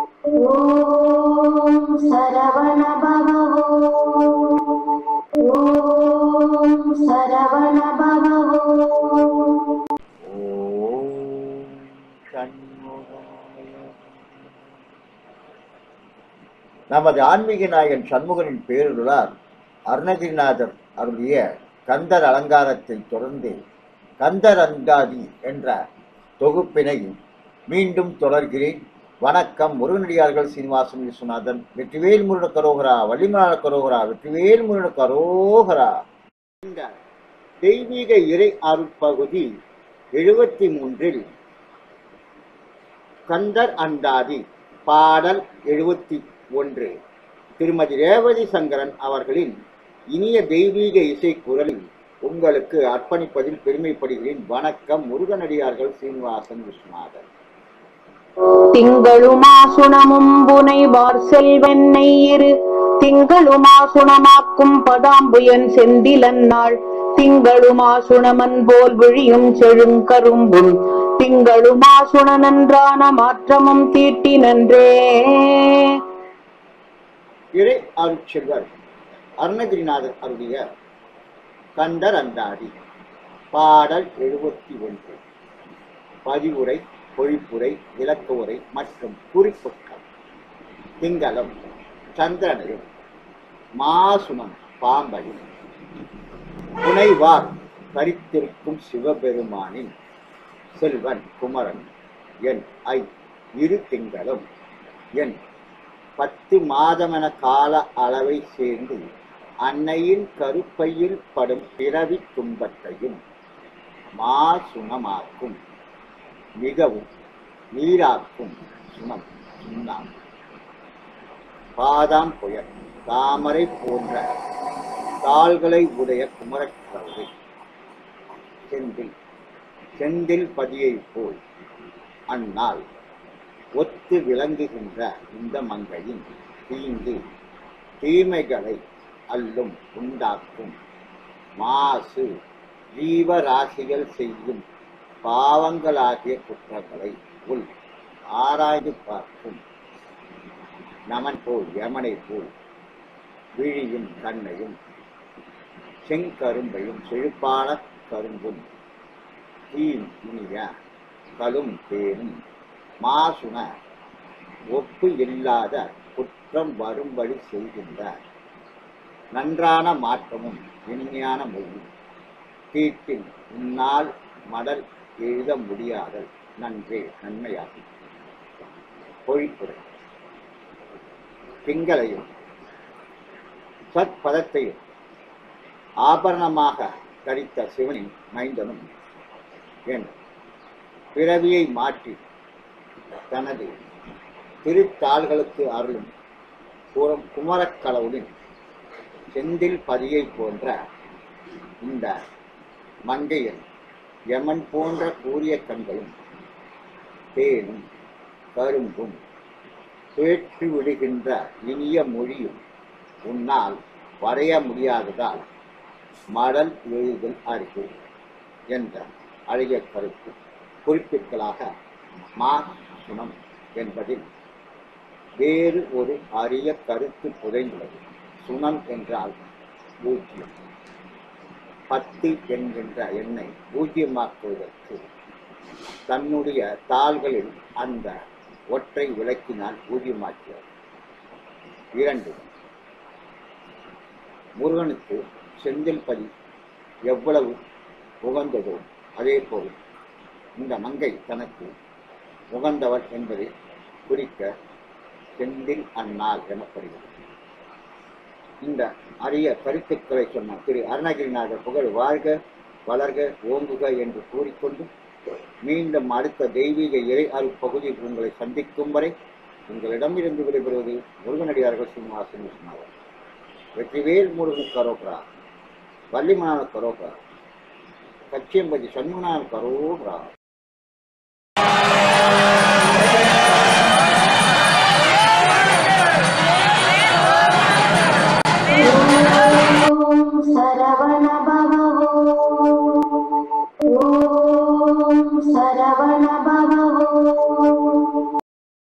ஓம் சரவண பவ ஓம் சரவண பவ ஓம் சண்முகாய. நமது ஆன்மீக நாயகன் சண்முகனின் பேருளால் அருணகிரிநாதர் அருளிய கந்தர் அலங்காரத்தை தொடர்ந்து கந்தர் அந்தாதி என்ற தொகுப்பினை மீண்டும் தொடர்கிறேன். வணக்கம். முருகனடியார்கள் சீனிவாசன் விஸ்வநாதன். வெற்றிவேல் முருகனுக்கு அரோகரா, வள்ளிமலானுக்கு அரோகரா, வெற்றிவேல் முருகனுக்கு அரோகரா. இந்த தெய்வீக இறை அருட்பகுதி 73 கந்தர் அந்தாதி பாடல் 71 திருமதி ரேவதி சங்கரன் அவர்களின் இனிய தெய்வீக இசை குரலில் உங்களுக்கு அர்ப்பணிப்பதில் பெருமைப்படுகிறேன். வணக்கம். முருகனடியார்கள் சீனிவாசன் விஸ்வநாதன். திங்களுமா சுணமும் புனைவார் செல்வென்னை இரு திங்களுமா சுணமாக்கும் பதாம்புயன் செந்திலன்னாள் திங்களுமா சுணமன் போல் விழியும் செழுங்கரும்பும் திங்களுமா சுணனன்றான மாற்றமும் தீட்டி நன்றே. இறை அருட்செல்வர் அருணகிரிநாதர் அருளிய கந்தர் அந்தாதி பாடல் 71 பதிவுரை, பொழிப்புரை, விளக்க உரை மற்றும் குறிப்புகள். திங்களும் சந்திரனையும் மாசுணம் பாம்பையும் புனைவார் கரித்திருக்கும் சிவபெருமானின் செல்வன் குமரன் என் இரு திங்களும் என் 10 மாதமென கால அளவை சேர்ந்து அன்னையின் கருப்பையில் படும் பிறவி துன்பத்தையும் மாசுணமாக்கும் மிகவும் நீராக்கும் சுணம் சுண்ணாம் பாதாம் புயல் தாமரை போன்ற தாள்களை உடைய குமரக்கடவுளை செந்தில் பதியை போல் அந்நாள் ஒத்து விளங்குகின்ற இந்த மங்கையின் தீமைகளை அல்லும் உண்டாக்கும் மாசு ஜீவராசிகள் செய்யும் பாவங்களாகிய குற்றங்களை உள் ஆராய்ந்து பார்க்கும் நமன் போல் யமனை போல் விழியும் கண்ணையும் செங்கரும்பையும் செழிப்பான கரும்பும் இனிய கலும் பேரும் மாசுண ஒப்பு இல்லாத குற்றம் வரும்படி செய்கின்ற நன்றான மாற்றமும் இனிமையான மொழியும் தீட்டில் உன்னால் மடல் எழுத முடியாத நன்மையாகும். பொழிப்புரை. திங்களையும் சற்பதத்தையும் ஆபரணமாக தரித்த சிவனின் மைந்தனும் என் பிறவியை மாற்றி தனது திருத்தாள்களுக்கு அருளும் குமரக்கடவுளின் செந்தில் பதியை போன்ற இந்த மங்கையில் யமன் போன்ற கூரிய கண்களும் தேனும் கரும்பும் பேற்று விடுகின்ற இனிய மொழியும் உன்னால் வரைய முடியாததால் மடல் எழுதல் அருகு என்ற அழகிய கருத்து குறிப்பிற்களாக மாசுணம் என்பதில் வேறு ஒரு அரிய கருத்து புதைந்துள்ளது. சுணம் என்றால் பூஜ்யம். 10 என்கின்ற எண்ணை பூஜ்யமாக்குவதற்கு தன்னுடைய தாள்களில் அந்த ஒற்றை விளக்கினால் பூஜ்யமாக்கிறார். 2 முருகனுக்கு செந்தில் பதி எவ்வளவு உகந்ததோ அதே போல் இந்த மங்கை தனக்கு உகந்தவர் என்பதை குறிக்க செந்தில் அன்னாள் எனப்படுகிறது. இந்த அரிய கருத்துக்களை சொன்ன திரு அருணகிரிநாதர் புகழ் வாழ்க வளர்க ஓங்குக என்று கூறிக்கொண்டு மீண்டும் அடுத்த தெய்வீக இறை அருட்பகுதியில் உங்களை சந்திக்கும் வரை உங்களிடமிருந்து விடைபெறுவது முருகனடியார்கள் சீனிவாசன் விஸ்வநாதன். வெற்றிவேல் முருகனுக்கு அரோகரா, வள்ளிமலானுக்கு அரோகரா, கச்சியம்பதி சண்முகனானுக்கு அரோகரா.